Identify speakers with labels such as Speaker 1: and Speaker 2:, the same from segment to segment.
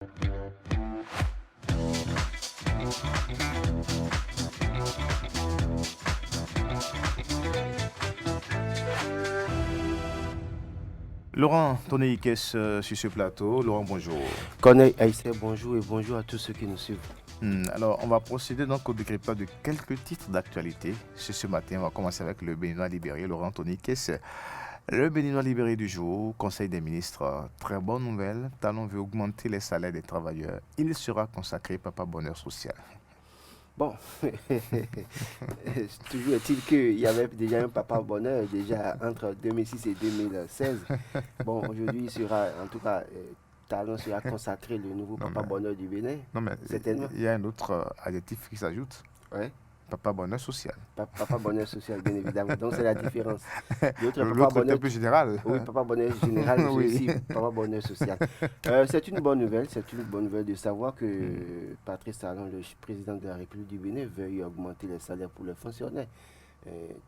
Speaker 1: Laurent Tonéikes sur ce plateau. Laurent, bonjour.
Speaker 2: Corneille Aïssé, bonjour et bonjour à tous ceux qui nous suivent.
Speaker 1: Alors, on va procéder donc au décryptage de quelques titres d'actualité. Ce matin, on va commencer avec le Béninois libéré, Laurent Tonéikes. Le Béninois libéré du jour, Conseil des ministres, très bonne nouvelle. Talon veut augmenter les salaires des travailleurs. Il sera consacré Papa Bonheur Social.
Speaker 2: Bon, toujours est-il qu'il y avait déjà un Papa Bonheur déjà entre 2006 et 2016. Bon, aujourd'hui, il sera, en tout cas, Talon sera consacré le nouveau
Speaker 1: Non,
Speaker 2: Papa
Speaker 1: mais,
Speaker 2: Bonheur du Bénin,
Speaker 1: non, mais
Speaker 2: certainement.
Speaker 1: il y a un autre adjectif qui s'ajoute,
Speaker 2: Ouais.
Speaker 1: Papa Bonheur Social.
Speaker 2: Papa Bonheur social, bien évidemment. Donc, c'est la différence. L'autre Papa
Speaker 1: L'autre était
Speaker 2: Bonheur,
Speaker 1: plus général.
Speaker 2: oui, Papa Bonheur général, mais
Speaker 1: Oui.
Speaker 2: aussi Papa Bonheur social. C'est une bonne nouvelle de savoir que Patrice Talon, le président de la République du Bénin, veuille augmenter les salaires pour les fonctionnaires.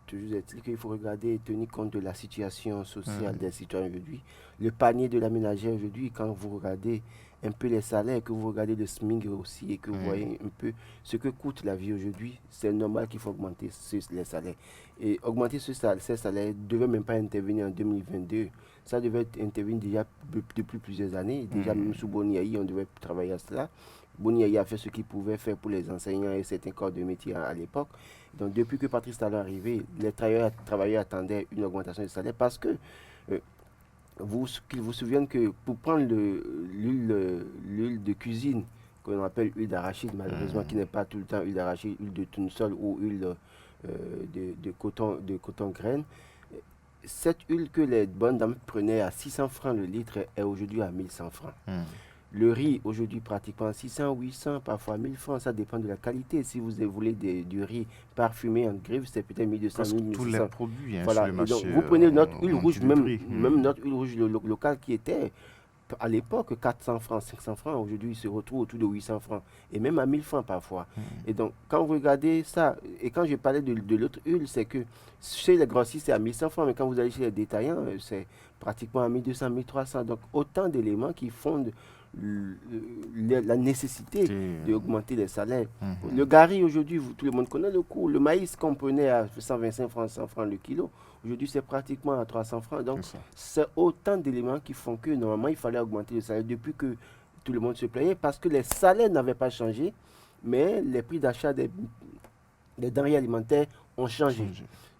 Speaker 2: Toujours est-il qu'il faut regarder et tenir compte de la situation sociale des citoyens aujourd'hui. Le panier de la ménagère aujourd'hui, quand vous regardez un peu les salaires, que vous regardez le SMIC aussi et que vous voyez un peu ce que coûte la vie aujourd'hui, c'est normal qu'il faut augmenter les salaires. Et augmenter ces salaires ne devait même pas intervenir en 2022. Ça devait intervenir déjà depuis plusieurs années. Déjà, même sous Boniaï, on devait travailler à cela. Boniaï a fait ce qu'il pouvait faire pour les enseignants et certains corps de métier à l'époque. Donc, depuis que Patrice Talon est arrivé, les travailleurs attendaient une augmentation de salaire parce que qu'ils vous souviennent que pour prendre l'huile de cuisine, qu'on appelle huile d'arachide, malheureusement, qui n'est pas tout le temps huile d'arachide, huile de tournesol ou huile de coton graine, cette huile que les bonnes dames prenaient à 600 francs le litre est aujourd'hui à 1100 francs. Le riz, aujourd'hui, pratiquement 600, 800, parfois 1000 francs, ça dépend de la qualité. Si vous voulez du riz parfumé en grive, c'est peut-être 1200,
Speaker 1: Presque
Speaker 2: 1600.
Speaker 1: tous les produits
Speaker 2: Voilà.
Speaker 1: sur le marché
Speaker 2: Donc, vous prenez notre huile rouge,
Speaker 1: ont du prix.
Speaker 2: même notre huile rouge locale qui était à l'époque 400 francs, 500 francs, aujourd'hui il se retrouve autour de 800 francs et même à 1000 francs parfois. Et donc, quand vous regardez ça, et quand je parlais de l'autre huile, c'est que chez les grossistes c'est à 1100 francs, mais quand vous allez chez les détaillants, c'est pratiquement à 1200, 1300. Donc, autant d'éléments qui fondent la nécessité d'augmenter les salaires. Le gari, aujourd'hui, tout le monde connaît le coût. Le maïs qu'on prenait à 125 francs, 100 francs le kilo, aujourd'hui c'est pratiquement à 300 francs. Donc, c'est autant d'éléments qui font que normalement il fallait augmenter le salaire depuis que tout le monde se plaignait parce que les salaires n'avaient pas changé, mais les prix d'achat des denrées alimentaires ont changé.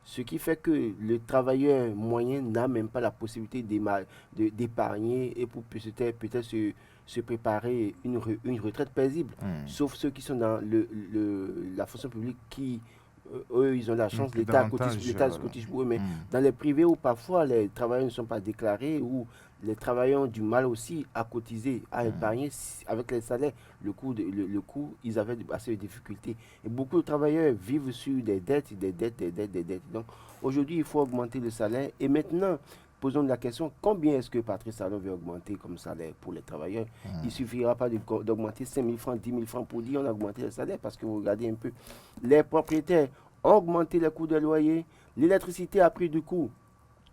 Speaker 2: Ce qui fait que le travailleur moyen n'a même pas la possibilité d'épargner et pour peut-être se préparer une retraite paisible. Sauf ceux qui sont dans la fonction publique qui, eux, ils ont la chance, l'État cotise pour eux. Mais dans les privés où parfois les travailleurs ne sont pas déclarés, ou les travailleurs ont du mal aussi à cotiser, à épargner avec les salaires. Le coût, ils avaient assez de difficultés. Et beaucoup de travailleurs vivent sur des dettes, des dettes, des dettes, des dettes. Donc aujourd'hui, il faut augmenter le salaire. Et maintenant, posons la question, combien est-ce que Patrice Talon veut augmenter comme salaire pour les travailleurs? Il ne suffira pas d'augmenter 5 000 francs, 10 000 francs pour dire on a augmenté le salaire, parce que vous regardez un peu, les propriétaires ont augmenté les coûts des loyers, l'électricité a pris du coût.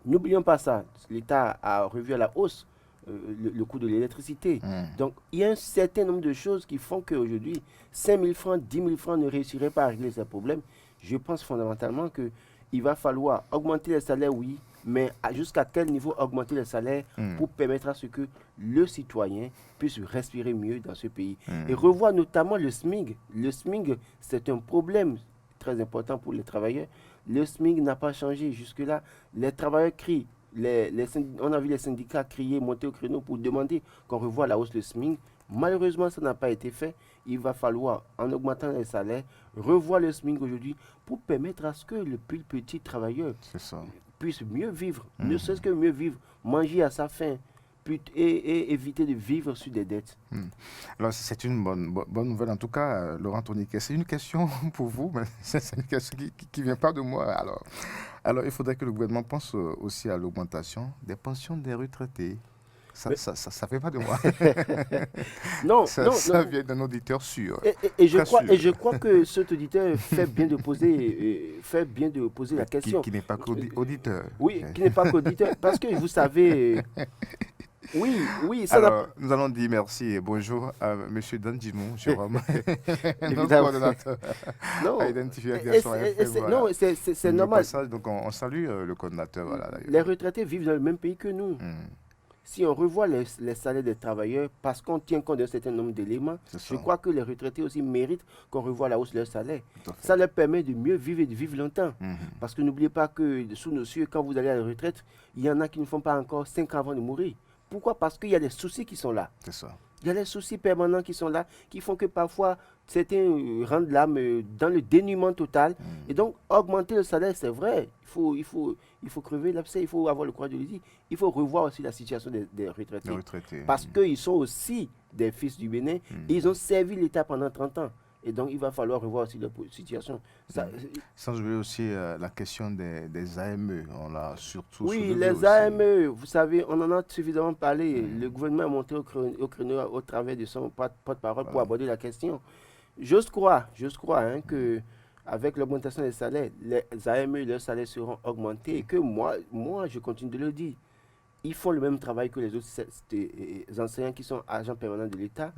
Speaker 2: N'oublions pas ça, l'État a revu à la hausse le coût de l'électricité. Donc, il y a un certain nombre de choses qui font qu'aujourd'hui, 5 000 francs, 10 000 francs ne réussiraient pas à régler ces problèmes. Je pense fondamentalement qu'il va falloir augmenter les salaires, oui, mais jusqu'à quel niveau augmenter les salaires pour permettre à ce que le citoyen puisse respirer mieux dans ce pays. Et revoir notamment le SMIC. Le SMIC, c'est un problème très important pour les travailleurs. Le SMIC n'a pas changé. Jusque-là, les travailleurs crient. On a vu les syndicats crier, monter au créneau pour demander qu'on revoie la hausse du SMIC. Malheureusement, ça n'a pas été fait. Il va falloir, en augmentant les salaires, revoir le SMIC aujourd'hui pour permettre à ce que le plus petit travailleur puisse mieux vivre, ne serait-ce que mieux vivre, manger à sa faim et éviter de vivre sur des dettes.
Speaker 1: Alors, c'est une bonne nouvelle. En tout cas, Laurent Tonéikes, c'est une question pour vous, mais c'est une question qui ne vient pas de moi. Alors, il faudrait que le gouvernement pense aussi à l'augmentation des pensions des retraités. Ça ne fait pas de moi.
Speaker 2: Non,
Speaker 1: ça vient d'un auditeur sûr.
Speaker 2: Et je crois que cet auditeur fait bien de poser la question.
Speaker 1: Qui n'est pas qu'auditeur.
Speaker 2: Oui, qui n'est pas qu'auditeur. Parce que vous savez, Oui, ça n'a
Speaker 1: Alors, nous allons dire merci et bonjour à M. Dandimou, Jérôme, notre
Speaker 2: évidemment.
Speaker 1: coordonnateur à
Speaker 2: Non,
Speaker 1: identifier la direction FM.
Speaker 2: non,
Speaker 1: Voilà.
Speaker 2: c'est
Speaker 1: Le
Speaker 2: normal.
Speaker 1: passage, donc on salue le coordonnateur, voilà,
Speaker 2: Les
Speaker 1: d'ailleurs.
Speaker 2: retraités vivent dans le même pays que nous. Si on revoit les salaires des travailleurs, parce qu'on tient compte d'un certain nombre d'éléments,
Speaker 1: C'est
Speaker 2: je
Speaker 1: ça,
Speaker 2: crois que les retraités aussi méritent qu'on revoie la hausse de leur salaire.
Speaker 1: tout à fait.
Speaker 2: Ça leur permet de mieux vivre et de vivre longtemps.
Speaker 1: Mhm.
Speaker 2: Parce que n'oubliez pas que sous nos cieux, quand vous allez à la retraite, il y en a qui ne font pas encore 5 ans avant de mourir. Pourquoi? Parce qu'il y a des soucis qui sont là.
Speaker 1: C'est ça.
Speaker 2: Il y a des soucis permanents qui sont là, qui font que parfois certains rendent l'âme dans le dénuement total. Et donc, augmenter le salaire, c'est vrai. Il faut crever l'abcès, il faut avoir le courage de le dire. Il faut revoir aussi la situation des retraités.
Speaker 1: Les retraités.
Speaker 2: Parce qu'ils sont aussi des fils du Bénin. Et ils ont servi l'État pendant 30 ans. Et donc, il va falloir revoir aussi leur situation. Ça,
Speaker 1: Sans oublier aussi la question des AME. On l'a surtout
Speaker 2: oui,
Speaker 1: soulevé
Speaker 2: les
Speaker 1: aussi.
Speaker 2: AME, vous savez, on en a suffisamment parlé. Le gouvernement est monté au créneau au travers de son porte-parole pour
Speaker 1: Voilà.
Speaker 2: aborder la question. J'ose croire hein, que avec l'augmentation des salaires, les AME, leurs salaires seront augmentés et que moi, je continue de le dire. Ils font le même travail que les autres enseignants qui sont agents permanents de l'État.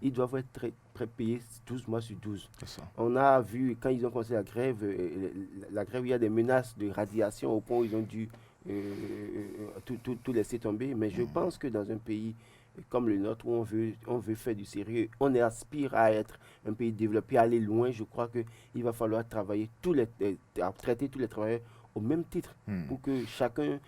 Speaker 2: Ils doivent être très payés 12 mois sur 12.
Speaker 1: C'est ça.
Speaker 2: On a vu, quand ils ont commencé la grève, il y a des menaces de radiation au point où ils ont dû tout laisser tomber. Mais je pense que dans un pays comme le nôtre, où on veut faire du sérieux, on aspire à être un pays développé, à aller loin, je crois qu'il va falloir travailler à traiter tous les travailleurs au même titre pour que certains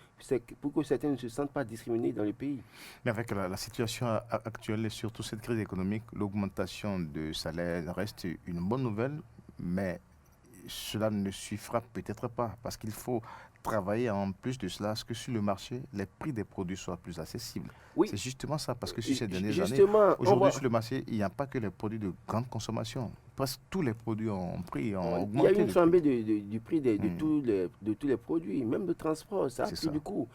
Speaker 2: ne se sentent pas discriminés dans le pays.
Speaker 1: Mais avec la situation actuelle et surtout cette crise économique, l'augmentation de salaire reste une bonne nouvelle, mais cela ne suffira peut-être pas parce qu'il faut travailler en plus de cela à ce que sur le marché, les prix des produits soient plus accessibles.
Speaker 2: Oui,
Speaker 1: C'est justement ça, parce que sur ces dernières années,
Speaker 2: justement,
Speaker 1: aujourd'hui sur le marché, il n'y a pas que les produits de grande consommation. Presque tous les produits ont
Speaker 2: il y
Speaker 1: augmenté.
Speaker 2: a une
Speaker 1: de
Speaker 2: flambée
Speaker 1: prix.
Speaker 2: du prix de tous les produits, même de transport, ça a
Speaker 1: C'est
Speaker 2: pris
Speaker 1: ça.
Speaker 2: du coup.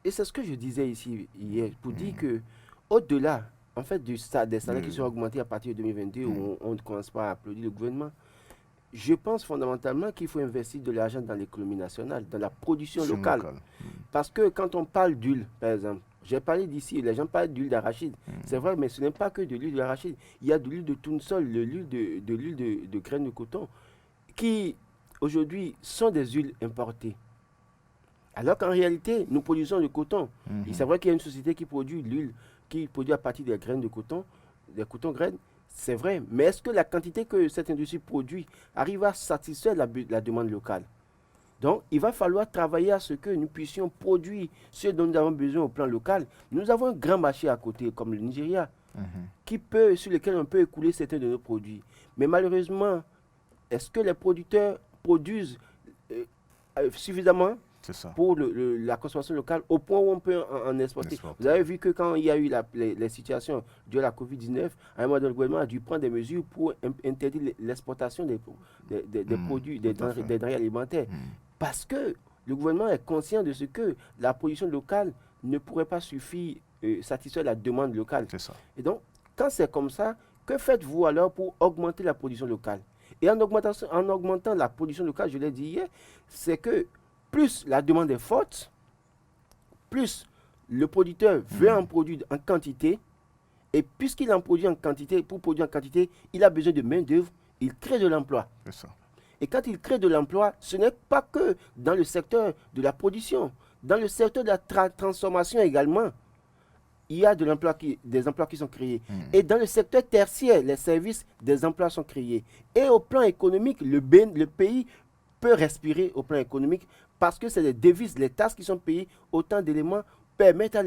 Speaker 2: Et c'est ce que je disais ici hier, pour dire que au-delà, en fait, des salaires qui sont augmentés à partir de 2022, où on ne commence pas à applaudir le gouvernement, je pense fondamentalement qu'il faut investir de l'argent dans l'économie nationale, dans la production
Speaker 1: Sur
Speaker 2: locale.
Speaker 1: local.
Speaker 2: Parce que quand on parle d'huile, par exemple, j'ai parlé d'ici, les gens parlent d'huile d'arachide. C'est vrai, mais ce n'est pas que de l'huile d'arachide. Il y a de l'huile de tournesol, de l'huile de graines de coton, qui aujourd'hui sont des huiles importées. Alors qu'en réalité, nous produisons le coton. Et c'est vrai qu'il y a une société qui produit l'huile, qui produit à partir des graines de coton, des cotons-graines. C'est vrai, mais est-ce que la quantité que cette industrie produit arrive à satisfaire la demande locale? Donc, il va falloir travailler à ce que nous puissions produire ce dont nous avons besoin au plan local. Nous avons un grand marché à côté, comme le Nigeria, sur lequel on peut écouler certains de nos produits. Mais malheureusement, est-ce que les producteurs produisent suffisamment
Speaker 1: C'est ça.
Speaker 2: pour la consommation locale au point où on peut en exporter? Vous avez vu que quand il y a eu les situations de la Covid-19, à un moment donné, le gouvernement a dû prendre des mesures pour interdire l'exportation des produits, des denrées alimentaires. Parce que le gouvernement est conscient de ce que la production locale ne pourrait pas suffire satisfaire la demande locale.
Speaker 1: C'est ça.
Speaker 2: Et donc, quand c'est comme ça, que faites-vous alors pour augmenter la production locale? Et en augmentant la production locale, je l'ai dit hier, c'est que plus la demande est forte, plus le producteur veut en produire en quantité, et puisqu'il en produit en quantité, pour produire en quantité, il a besoin de main-d'œuvre, il crée de l'emploi.
Speaker 1: C'est ça.
Speaker 2: Et quand il crée de l'emploi, ce n'est pas que dans le secteur de la production, dans le secteur de la transformation également, il y a des emplois qui sont créés. Et dans le secteur tertiaire, les services, des emplois sont créés. Et au plan économique, le pays peut respirer au plan économique parce que c'est les devises, les taxes qui sont payées, autant d'éléments permettent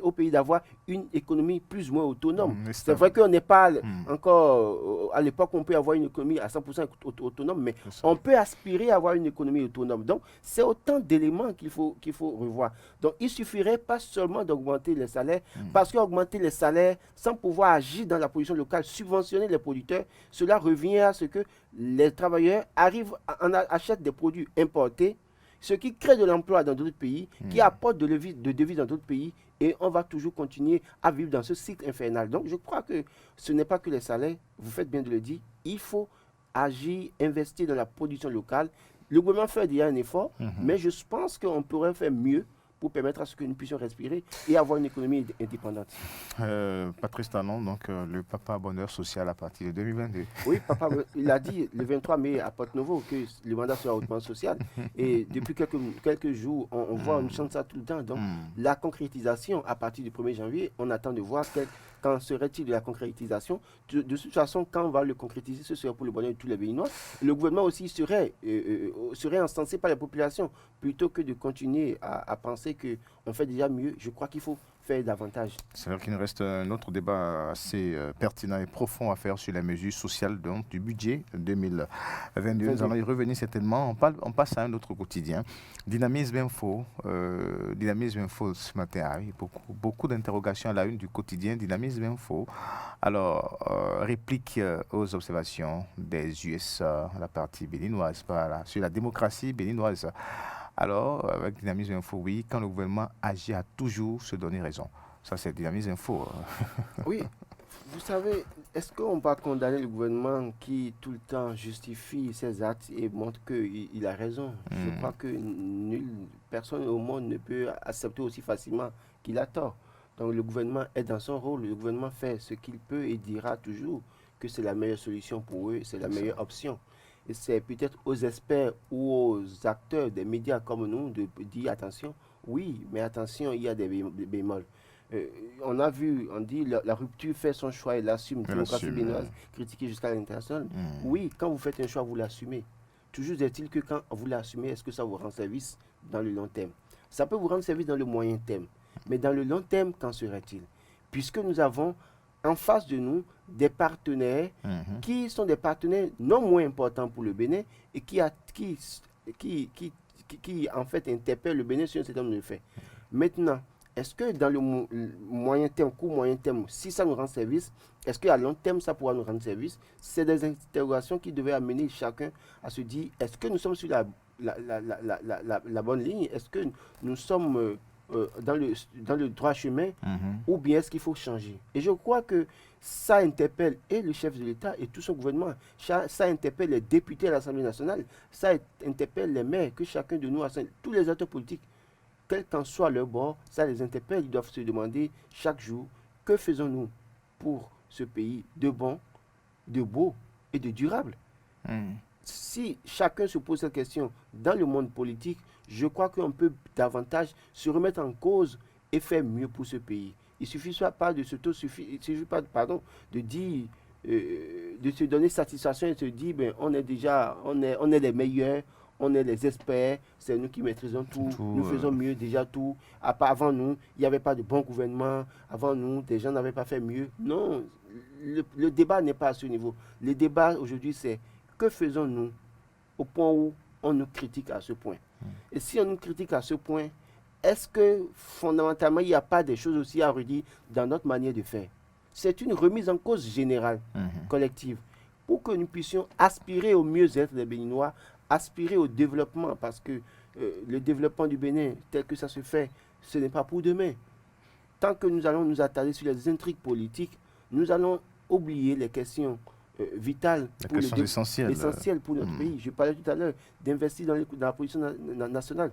Speaker 2: au pays d'avoir une économie plus ou moins autonome. C'est vrai qu'on n'est pas encore à l'époque où on peut avoir une économie à 100% autonome, mais on peut aspirer à avoir une économie autonome. Donc, c'est autant d'éléments qu'il faut revoir. Donc, il suffirait pas seulement d'augmenter les salaires, parce qu'augmenter les salaires sans pouvoir agir dans la production locale, subventionner les producteurs, cela revient à ce que les travailleurs achètent des produits importés, ce qui crée de l'emploi dans d'autres pays, qui apporte de devises dans d'autres pays, et on va toujours continuer à vivre dans ce cycle infernal. Donc je crois que ce n'est pas que les salaires, vous faites bien de le dire, il faut agir, investir dans la production locale. Le gouvernement fait déjà un effort, mais je pense qu'on pourrait faire mieux pour permettre à ce que nous puissions respirer et avoir une économie indépendante.
Speaker 1: Patrice Talon, donc le papa bonheur social à partir de 2022.
Speaker 2: Oui, papa, il a dit le 23 mai à Porte-Nouveau que le mandat sera hautement social. Et depuis quelques jours, on voit, on chante ça tout le temps. Donc, la concrétisation, à partir du 1er janvier, on attend de voir quand serait-il de la concrétisation. De toute façon, quand on va le concrétiser, ce serait pour le bonheur de tous les Béninois. Le gouvernement aussi serait encensé par la population. Plutôt que de continuer à penser qu'on fait déjà mieux, je crois qu'il faut faire davantage.
Speaker 1: C'est vrai qu'il nous reste un autre débat assez pertinent et profond à faire sur les mesures sociales donc, du budget 2022. Nous allons y revenir certainement. On passe à un autre quotidien. Dynamisme Info. Dynamisme Info ce matin a eu beaucoup d'interrogations à la une du quotidien Dynamisme Info. Alors, réplique aux observations des USA, la partie béninoise, sur la démocratie béninoise. Alors, avec Dynamisme Info, oui, quand le gouvernement agit à toujours se donner raison. Ça, c'est Dynamisme Info.
Speaker 2: Oui, vous savez, est-ce qu'on va condamner le gouvernement qui tout le temps justifie ses actes et montre qu'il a raison? Je crois que personne au monde ne peut accepter aussi facilement qu'il a tort. Donc le gouvernement est dans son rôle, le gouvernement fait ce qu'il peut et dira toujours que c'est la meilleure solution pour eux, c'est la meilleure option. Et c'est peut-être aux experts ou aux acteurs des médias comme nous de dire attention, oui, mais attention, il y a des bémols. On a vu, on dit la rupture fait son choix et l'assume, démocratie béninoise, critiquée jusqu'à l'international. Oui, quand vous faites un choix, vous l'assumez. Toujours est-il que quand vous l'assumez, est-ce que ça vous rend service dans le long terme? Ça peut vous rendre service dans le moyen terme, mais dans le long terme, qu'en serait-il? Puisque nous avons en face de nous des partenaires qui sont des partenaires non moins importants pour le Bénin et qui en fait interpellent le Bénin sur un certain nombre de faits. Maintenant, est-ce que dans le moyen terme, court moyen terme, si ça nous rend service, est-ce qu'à long terme, ça pourra nous rendre service? C'est des interrogations qui devaient amener chacun à se dire, est-ce que nous sommes sur la bonne ligne? Est-ce que nous sommes dans le droit chemin ou bien est-ce qu'il faut changer? Et je crois que ça interpelle et le chef de l'État et tout son gouvernement. Ça interpelle les députés à l'Assemblée nationale. Ça interpelle les maires, que chacun de nous, tous les acteurs politiques, quel qu'en soit leur bord, ça les interpelle. Ils doivent se demander chaque jour, que faisons-nous pour ce pays de bon, de beau et de durable? Si chacun se pose cette question dans le monde politique, je crois qu'on peut davantage se remettre en cause et faire mieux pour ce pays. Il ne suffit pas de de dire, de se donner satisfaction et de se dire, ben, on est les meilleurs, on est les experts, c'est nous qui maîtrisons tout, nous faisons mieux déjà tout. Avant nous, il n'y avait pas de bon gouvernement, avant nous, des gens n'avaient pas fait mieux. Non, le débat n'est pas à ce niveau. Le débat aujourd'hui, c'est que faisons-nous au point où on nous critique à ce point? Et si on nous critique à ce point, est-ce que fondamentalement, il n'y a pas des choses aussi à redire dans notre manière de faire? C'est une remise en cause générale, collective, pour que nous puissions aspirer au mieux-être des Béninois, aspirer au développement, parce que le développement du Bénin, tel que ça se fait, ce n'est pas pour demain. Tant que nous allons nous attarder sur les intrigues politiques, nous allons oublier les questions vitales, essentielles pour notre pays. Je parlais tout à l'heure d'investir dans la production nationale.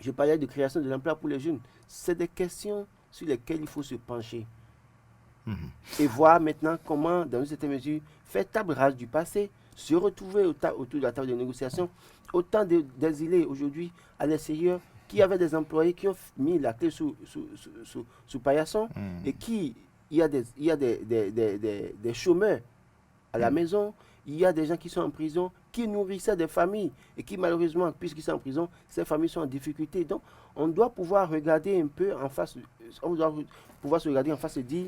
Speaker 2: Je parlais de création de l'emploi pour les jeunes. C'est des questions sur lesquelles il faut se pencher. Et voir maintenant comment, dans une certaine mesure, faire table rase du passé, se retrouver autour de la table de négociation. Autant d'exilés aujourd'hui à l'extérieur qui avaient des employés qui ont mis la clé sous paillasson et il y a des chômeurs à la maison, il y a des gens qui sont en prison, qui nourrissaient des familles et qui malheureusement, puisqu'ils sont en prison, ces familles sont en difficulté. Donc, on doit pouvoir regarder un peu en face, on doit pouvoir se regarder en face et dire,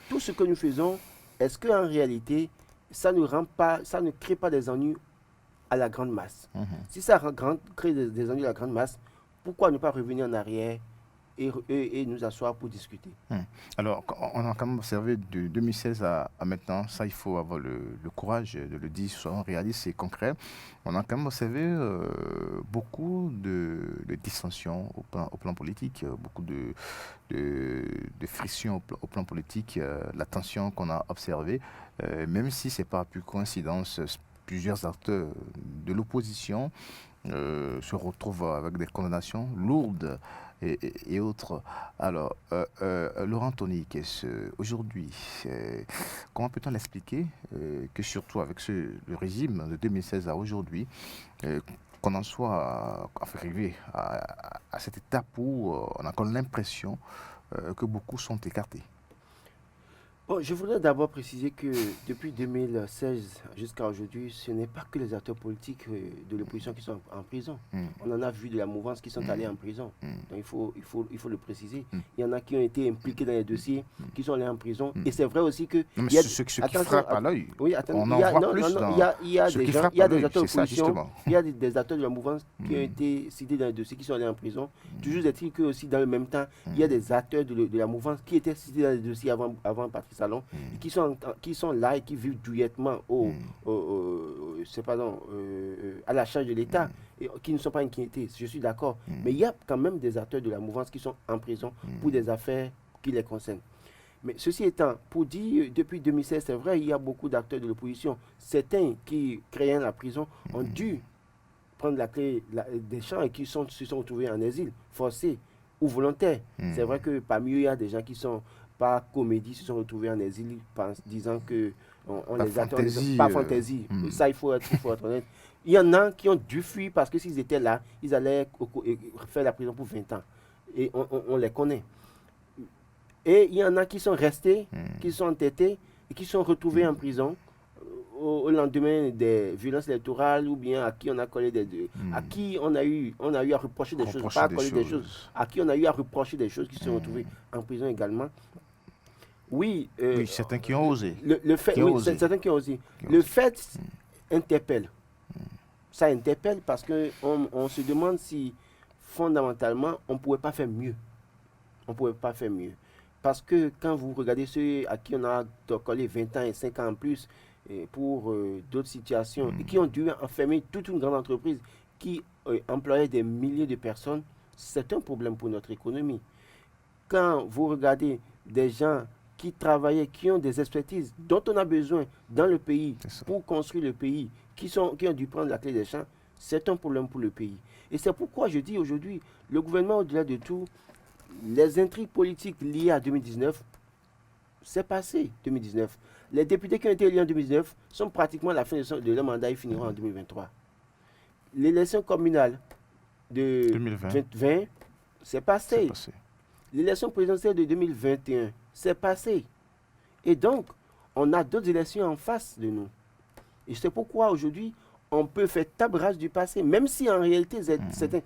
Speaker 2: tout ce que nous faisons, est-ce qu'en réalité, ça ne crée pas des ennuis à la grande masse? Si ça crée des ennuis à la grande masse, pourquoi ne pas revenir en arrière et nous asseoir pour discuter?
Speaker 1: Alors, on a quand même observé de 2016 à maintenant, ça il faut avoir le courage de le dire, soyons réalistes et concrets. On a quand même observé beaucoup de dissensions au plan politique, beaucoup de frictions au plan politique, la tension qu'on a observée, même si ce n'est pas plus coïncidence, plusieurs acteurs de l'opposition se retrouvent avec des condamnations lourdes et autres. Alors, Laurent Tony, aujourd'hui, comment peut-on l'expliquer que surtout avec le régime de 2016 à aujourd'hui, euh, qu'on en soit arrivé à cette étape où on a encore l'impression que beaucoup sont écartés.
Speaker 2: Bon, je voudrais d'abord préciser que depuis 2016 jusqu'à aujourd'hui, ce n'est pas que les acteurs politiques de l'opposition qui sont en prison.
Speaker 1: Mm,
Speaker 2: On en a vu de la mouvance qui sont allés en prison.
Speaker 1: mm,
Speaker 2: Donc il faut le préciser.
Speaker 1: mm,
Speaker 2: Il y en a qui ont été impliqués dans les dossiers, qui sont allés en prison.
Speaker 1: mm.
Speaker 2: Et c'est vrai aussi que...
Speaker 1: Non, mais
Speaker 2: il y a,
Speaker 1: ce qui
Speaker 2: attention,
Speaker 1: frappe à l'œil,
Speaker 2: oui, attendez,
Speaker 1: on
Speaker 2: il
Speaker 1: en
Speaker 2: y a,
Speaker 1: voit
Speaker 2: non,
Speaker 1: plus
Speaker 2: non, non,
Speaker 1: dans
Speaker 2: il y a
Speaker 1: ce
Speaker 2: des
Speaker 1: qui
Speaker 2: gens,
Speaker 1: frappe
Speaker 2: il y a
Speaker 1: à
Speaker 2: des
Speaker 1: l'œil,
Speaker 2: acteurs
Speaker 1: c'est ça
Speaker 2: d'opposition,
Speaker 1: justement.
Speaker 2: il y a des acteurs de la mouvance qui ont été cités dans les dossiers, qui sont allés en prison. Toujours est-il que aussi dans le même temps, il y a des acteurs de la mouvance qui étaient cités dans les dossiers avant Patrice Talon, qui sont là et qui vivent douillettement à la charge de l'État et qui ne sont pas inquiétés. Je suis d'accord. Mais il y a quand même des acteurs de la mouvance qui sont en prison pour des affaires qui les concernent. Mais ceci étant, pour dire, depuis 2016, c'est vrai, il y a beaucoup d'acteurs de l'opposition. Certains qui créaient la prison ont dû prendre la clé des champs et qui se sont retrouvés en exil, forcés ou volontaires. C'est vrai que parmi eux, il y a des gens qui sont par comédie, se sont retrouvés en exil, disant que on
Speaker 1: Par
Speaker 2: les attend,
Speaker 1: fantaisie,
Speaker 2: par fantaisie. Ça, il faut être honnête. Il y en a qui ont dû fuir parce que s'ils étaient là, ils allaient faire la prison pour 20 ans. Et on les connaît. Et il y en a qui sont restés, qui sont entêtés et qui sont retrouvés en prison au lendemain des violences électorales ou bien à qui on a collé à qui on a eu à reprocher des choses, pas à coller des choses, à qui on a eu à reprocher des choses qui se sont retrouvés en prison également. Oui,
Speaker 1: Oui, certains qui ont osé.
Speaker 2: Le fait,
Speaker 1: Qui ont
Speaker 2: oui,
Speaker 1: osé.
Speaker 2: certains qui ont osé.
Speaker 1: Qui ont
Speaker 2: Le
Speaker 1: osé.
Speaker 2: fait interpelle. Ça interpelle parce qu'on se demande si fondamentalement on ne pouvait pas faire mieux. On ne pouvait pas faire mieux. Parce que quand vous regardez ceux à qui on a collé 20 ans et 5 ans en plus pour d'autres situations et qui ont dû enfermer toute une grande entreprise qui employait des milliers de personnes, c'est un problème pour notre économie. Quand vous regardez des gens qui travaillaient, qui ont des expertises dont on a besoin dans le pays pour construire le pays, qui ont dû prendre la clé des champs, c'est un problème pour le pays. Et c'est pourquoi je dis aujourd'hui, le gouvernement, au-delà de tout, les intrigues politiques liées à 2019, c'est passé 2019. Les députés qui ont été élus en 2019 sont pratiquement à la fin de leur mandat, ils finiront en 2023. L'élection communale de 2020, c'est passé. L'élection présidentielle de 2021, c'est passé. Et donc, on a d'autres élections en face de nous. Et c'est pourquoi aujourd'hui, on peut faire table rase du passé, même si en réalité, certains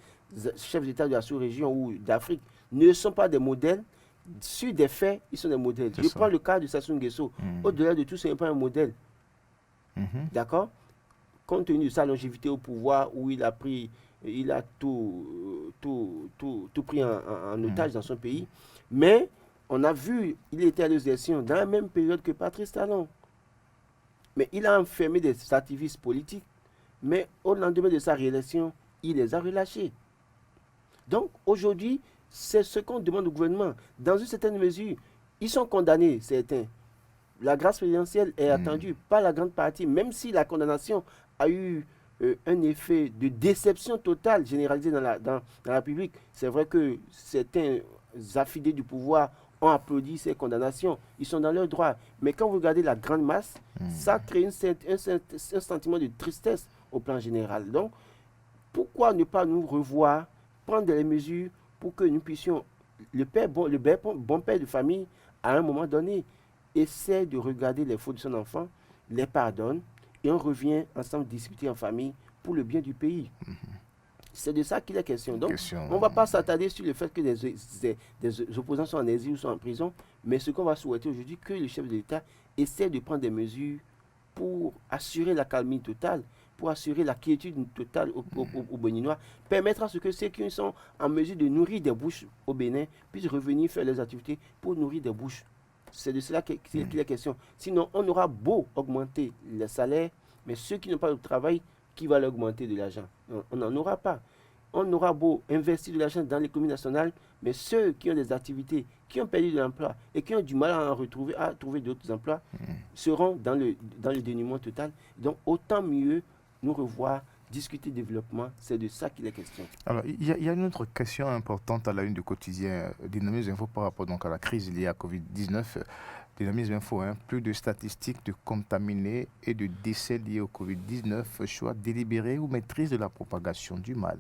Speaker 2: chefs d'État de la sous-région ou d'Afrique ne sont pas des modèles. Sur des faits, ils sont des modèles. Je prends le cas de Sassou Nguesso. Au-delà de tout, ce n'est pas un modèle. D'accord? Compte tenu de sa longévité au pouvoir, où il a tout pris en otage dans son pays. Mais on a vu, il était à l'élection dans la même période que Patrice Talon. Mais il a enfermé des activistes politiques. Mais au lendemain de sa réélection, il les a relâchés. Donc aujourd'hui, c'est ce qu'on demande au gouvernement. Dans une certaine mesure, ils sont condamnés, certains. La grâce présidentielle est attendue par la grande partie, même si la condamnation a eu un effet de déception totale généralisée dans la public. C'est vrai que certains affidés du pouvoir ont applaudi ces condamnations. Ils sont dans leur droit. Mais quand vous regardez la grande masse, ça crée un sentiment de tristesse au plan général. Donc, pourquoi ne pas nous revoir, prendre des mesures pour que nous puissions, le bon père de famille, à un moment donné, essaie de regarder les fautes de son enfant, les pardonne, et on revient ensemble discuter en famille pour le bien du pays. C'est de ça qu'il est question. Donc, on ne va pas s'attarder sur le fait que des opposants sont en exil ou sont en prison, mais ce qu'on va souhaiter aujourd'hui, que le chef de l'État essaie de prendre des mesures pour assurer la calmie totale, pour assurer la quiétude totale aux Béninois, permettre à ce que ceux qui sont en mesure de nourrir des bouches au Bénin puissent revenir faire leurs activités pour nourrir des bouches. C'est de cela qu'il est question. Sinon, on aura beau augmenter les salaires, mais ceux qui n'ont pas de travail, qui va l'augmenter de l'argent? On n'en aura pas. On aura beau investir de l'argent dans l'économie nationale, mais ceux qui ont des activités, qui ont perdu de l'emploi et qui ont du mal à trouver d'autres emplois, seront dans le dénuement total. Donc, autant mieux nous revoir discuter développement, c'est de ça qu'il est question.
Speaker 1: Alors, il y a une autre question importante à la une du quotidien Dynamisme Info par rapport donc à la crise liée à Covid-19. Dynamisme Info, hein, plus de statistiques de contaminés et de décès liés au Covid-19, choix délibéré ou maîtrise de la propagation du mal.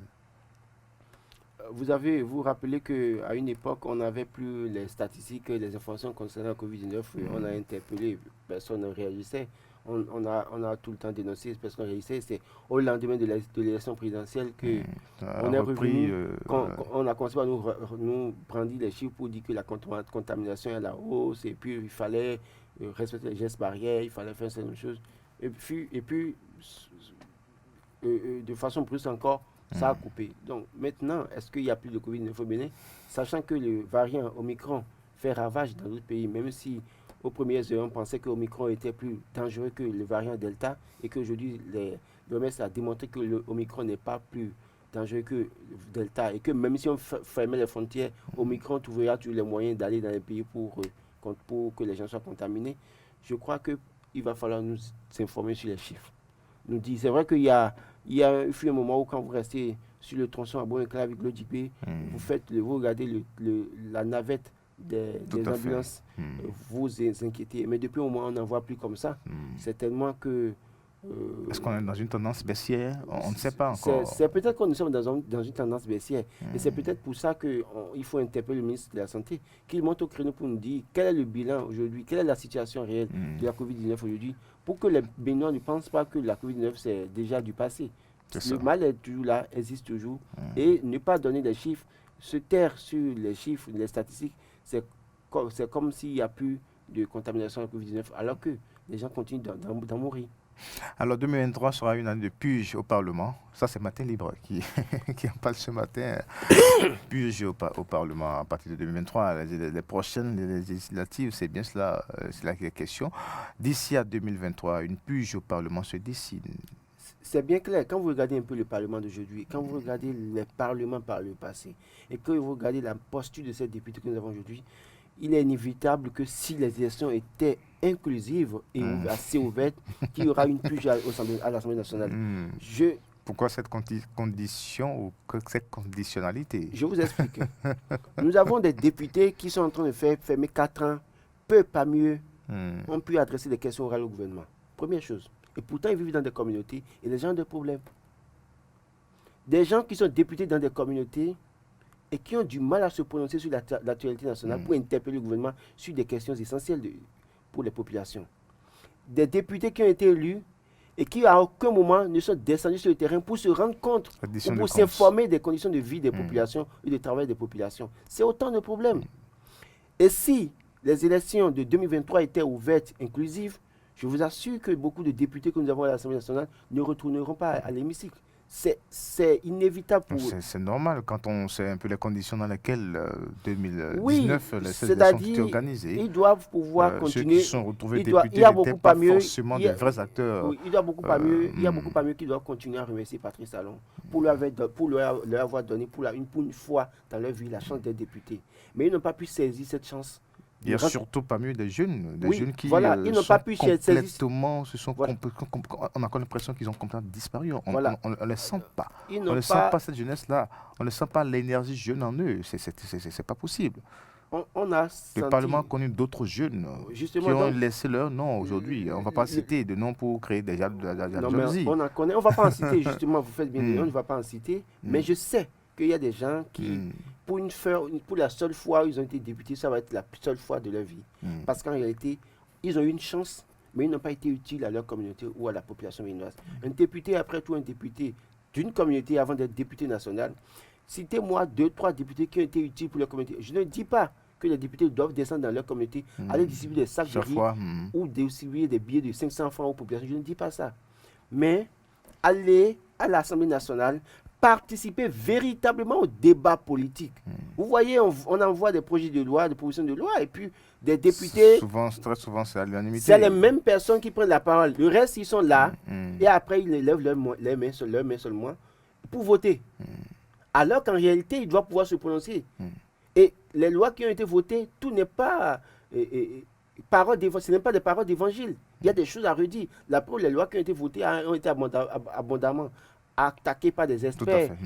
Speaker 2: Vous rappelez qu'à une époque, on n'avait plus les statistiques, les informations concernant la COVID-19. On a interpellé, personne ne réagissait. On a tout le temps dénoncé, personne ne réagissait. C'est au lendemain de l'élection présidentielle qu'on est revenu, on a commencé à nous brandir les chiffres pour dire que la contamination est à la hausse, et puis il fallait respecter les gestes barrières, il fallait faire certaines choses. Et puis de façon brusque encore, ça a coupé. Donc maintenant, est-ce qu'il n'y a plus de Covid-19 au Bénin, sachant que le variant Omicron fait ravage dans d'autres pays, même si aux premières heures on pensait que Omicron était plus dangereux que le variant Delta, et qu'aujourd'hui l'OMS a démontré que le Omicron n'est pas plus dangereux que le Delta, et que même si on fermait les frontières, Omicron trouvera tous les moyens d'aller dans les pays pour que les gens soient contaminés. Je crois qu'il va falloir nous informer sur les chiffres. Nous dit, c'est vrai qu'il y a un moment où quand vous restez sur le tronçon à Bois-Inclin avec l'ODP, vous regardez la navette des ambulances, vous inquiétez. Mais depuis un moment, on n'en voit plus comme ça. C'est tellement que...
Speaker 1: Est-ce qu'on est dans une tendance baissière? On ne sait pas encore.
Speaker 2: C'est peut-être que nous sommes dans une tendance baissière. Et c'est peut-être pour ça qu'il faut interpeller le ministre de la Santé, qu'il monte au créneau pour nous dire quel est le bilan aujourd'hui, quelle est la situation réelle de la COVID-19 aujourd'hui, pour que les Béninois ne pensent pas que la COVID-19 c'est déjà du passé. Le mal est toujours là, existe toujours. Et ne pas donner des chiffres, se taire sur les chiffres, les statistiques, c'est comme s'il n'y a plus de contamination à la COVID-19, alors que les gens continuent d'en mourir.
Speaker 1: Alors 2023 sera une année de purge au Parlement. Ça, c'est Matin Libre qui en parle ce matin. Purge au Parlement à partir de 2023. Les prochaines législatives, c'est bien cela, c'est là qu'il est question. D'ici à 2023, une purge au Parlement se dessine.
Speaker 2: C'est bien clair. Quand vous regardez un peu le Parlement d'aujourd'hui, quand vous regardez les parlements par le passé, et que vous regardez la posture de ces députés que nous avons aujourd'hui, il est inévitable que si les élections étaient inclusives et assez ouvertes, qu'il y aura une purge à l'Assemblée nationale.
Speaker 1: Pourquoi cette condition ou cette conditionnalité?
Speaker 2: Je vous explique. Nous avons des députés qui sont en train de faire fermer 4 ans, peu pas mieux, ont pu adresser des questions orales au gouvernement. Première chose. Et pourtant, ils vivent dans des communautés et les gens ont des problèmes. Des gens qui sont députés dans des communautés et qui ont du mal à se prononcer sur l'actualité nationale pour interpeller le gouvernement sur des questions essentielles pour les populations. Des députés qui ont été élus et qui à aucun moment ne sont descendus sur le terrain pour se rendre compte ou pour s'informer des conditions de vie des populations et de travail des populations. C'est autant de problèmes. Et si les élections de 2023 étaient ouvertes, inclusives, je vous assure que beaucoup de députés que nous avons à l'Assemblée nationale ne retourneront pas à l'hémicycle. C'est inévitable pour eux.
Speaker 1: C'est normal quand on sait un peu les conditions dans lesquelles 2019, les élections ont été organisées.
Speaker 2: Ils doivent pouvoir continuer.
Speaker 1: Ceux qui sont retrouvés députés n'étaient pas forcément des vrais acteurs.
Speaker 2: Oui, il y a beaucoup pas mieux qui doivent continuer à remercier Patrice Talon pour leur avoir donné pour une fois dans leur vie la chance d'être député. Mais ils n'ont pas pu saisir cette chance.
Speaker 1: Il n'y a surtout pas mieux des jeunes qui
Speaker 2: ils n'ont pas pu
Speaker 1: complètement, on a l'impression qu'ils ont complètement disparu. On ne les sent pas. On ne sent pas cette jeunesse-là. On ne sent pas l'énergie jeune en eux. C'est pas possible. Le Parlement a connu d'autres jeunes qui ont laissé leur nom aujourd'hui. On ne va pas citer de noms pour créer des jalousies.
Speaker 2: On ne va pas en citer, justement, vous faites bien, on ne va pas en citer. Mais je sais qu'il y a des gens qui... Pour la seule fois où ils ont été députés, ça va être la seule fois de leur vie. Parce qu'en réalité, ils ont eu une chance, mais ils n'ont pas été utiles à leur communauté ou à la population béninoise. Un député, après tout, un député d'une communauté avant d'être député national, citez-moi 2-3 députés qui ont été utiles pour leur communauté. Je ne dis pas que les députés doivent descendre dans leur communauté, aller distribuer des sacs de riz ou distribuer des billets de 500 francs aux populations. Je ne dis pas ça. Mais aller à l'Assemblée nationale, participer véritablement au débat politique. Vous voyez, on envoie des projets de loi, des propositions de loi, et puis des députés...
Speaker 1: Très souvent, c'est à l'unanimité.
Speaker 2: C'est les mêmes personnes qui prennent la parole. Le reste, ils sont là, et après, ils lèvent leurs mains seulement pour voter. Alors qu'en réalité, ils doivent pouvoir se prononcer. Et les lois qui ont été votées, tout n'est pas... ce n'est pas des paroles d'évangile. Il y a des choses à redire. La preuve, les lois qui ont été votées ont été abondamment attaqués par des
Speaker 1: Tout à
Speaker 2: experts.
Speaker 1: fait.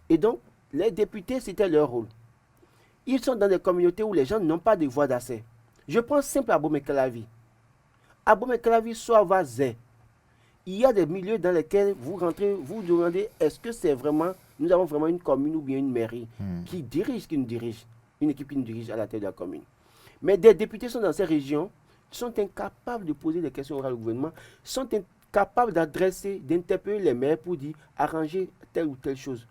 Speaker 2: Et donc, les députés, c'était leur rôle. Ils sont dans des communautés où les gens n'ont pas de voix d'accès. Je prends simple Abomey-Calavi. Abomey-Calavi, soit Vazé. Il y a des milieux dans lesquels vous rentrez, vous demandez, est-ce que c'est vraiment, nous avons vraiment une commune ou bien une mairie qui nous dirige, une équipe qui nous dirige à la tête de la commune. Mais des députés sont dans ces régions, sont incapables de poser des questions orales au gouvernement, sont incapables d'adresser, d'interpeller les maires pour dire, arranger telle ou telle chose.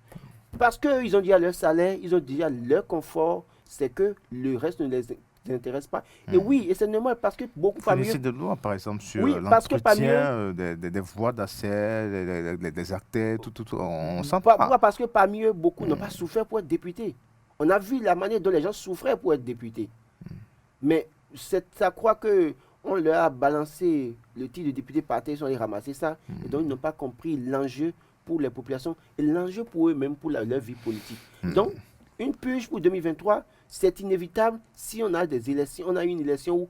Speaker 2: Parce qu'eux, ils ont déjà leur salaire, ils ont déjà leur confort, c'est que le reste ne les intéresse pas. Et oui, et c'est normal parce que beaucoup
Speaker 1: Il faut
Speaker 2: parmi eux...
Speaker 1: laisser de loi, par exemple, sur
Speaker 2: Oui, parce que parmi
Speaker 1: l'entretien
Speaker 2: eux...
Speaker 1: des voies d'accès, des acteurs, tout. On sent
Speaker 2: Pourquoi?
Speaker 1: pas.
Speaker 2: Parce que parmi eux, beaucoup n'ont pas souffert pour être députés. On a vu la manière dont les gens souffraient pour être députés. Mais ça croit que on leur a balancé le titre de député par terre, ils sont allés ramasser ça. Et donc, ils n'ont pas compris l'enjeu pour les populations et l'enjeu pour eux-mêmes, pour leur vie politique. Donc, une purge pour 2023, c'est inévitable si on a des élections, on a une élection où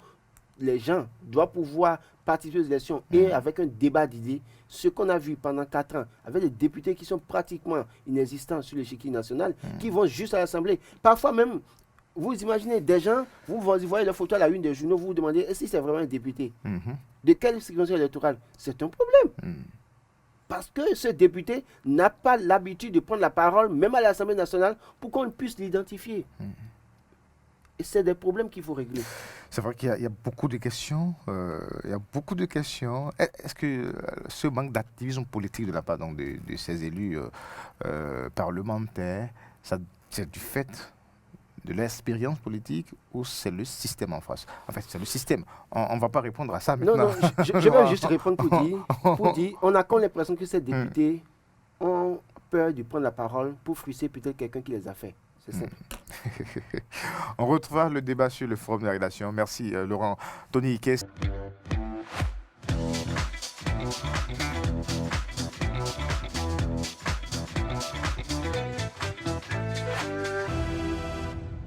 Speaker 2: les gens doivent pouvoir participer aux élections et avec un débat d'idées. Ce qu'on a vu pendant 4 ans, avec des députés qui sont pratiquement inexistants sur l'échiquier national, qui vont juste à l'Assemblée. Parfois même, vous imaginez des gens, vous voyez leur photo à la une des journaux, vous vous demandez si c'est vraiment un député. De quelle circonscription électorale? C'est un problème. Parce que ce député n'a pas l'habitude de prendre la parole, même à l'Assemblée nationale, pour qu'on puisse l'identifier. Et c'est des problèmes qu'il faut régler.
Speaker 1: C'est vrai qu'il y a beaucoup de questions. Il y a beaucoup de questions. Est-ce que ce manque d'activisme politique de la part donc, de ces élus parlementaires, c'est du fait de l'expérience politique ou c'est le système en face? En fait, c'est le système. On ne va pas répondre à ça maintenant.
Speaker 2: Non, je vais juste répondre pour dire on a comme l'impression que ces députés ont peur de prendre la parole pour frustrer peut-être quelqu'un qui les a fait. C'est simple.
Speaker 1: On retrouvera le débat sur le forum de la rédaction. Merci Laurent. Tony Hickes.